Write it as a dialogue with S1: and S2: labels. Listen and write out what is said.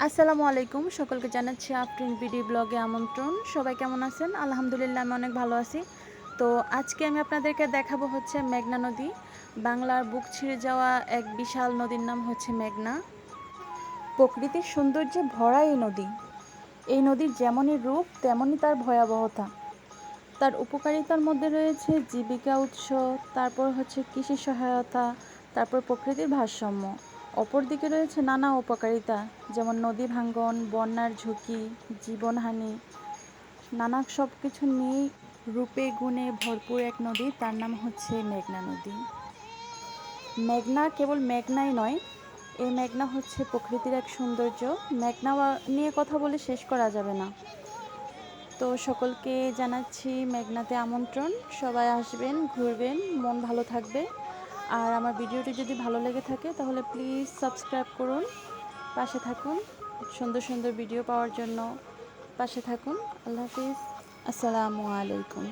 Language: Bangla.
S1: আসসালামু আলাইকুম, সকলকে জানাচ্ছি আফরিন বিডি ব্লগে আমন্ত্রণ। সবাই কেমন আছেন? আলহামদুলিল্লাহ আমি অনেক ভালো আছি। তো আজকে আমি আপনাদেরকে দেখাবো হচ্ছে মেঘনা নদী। বাংলার বুক ছিঁড়ে যাওয়া এক বিশাল নদীর নাম হচ্ছে মেঘনা। প্রকৃতির সৌন্দর্যে ভরা এই নদী। এই নদীর যেমনই রূপ তেমনই তার ভয়াবহতা। তার উপকারিতার মধ্যে রয়েছে জীবিকা উৎস, তারপর হচ্ছে কৃষি সহায়তা, তারপর প্রকৃতির ভারসাম্য। অপরদিকে রয়েছে নানা উপকারিতা, যেমন নদী ভাঙ্গন, বন্যার ঝুঁকি, জীবনহানি, নানা সব কিছু নিয়েই রূপে গুণে ভরপুর এক নদী, তার নাম হচ্ছে মেঘনা নদী। মেঘনা কেবল মেঘনাই নয়, এই মেঘনা হচ্ছে প্রকৃতির এক সৌন্দর্য। মেঘনা নিয়ে কথা বলে শেষ করা যাবে না। তো সকলকে জানাচ্ছি মেঘনাতে আমন্ত্রণ। সবাই আসবেন, ঘুরবেন, মন ভালো থাকবে। আর আমার ভিডিওটি যদি ভালো লেগে থাকে তাহলে প্লিজ সাবস্ক্রাইব করুন, পাশে থাকুন। সুন্দর সুন্দর ভিডিও পাওয়ার জন্য পাশে থাকুন। আল্লাহ হাফিজ। আসসালামু আলাইকুম।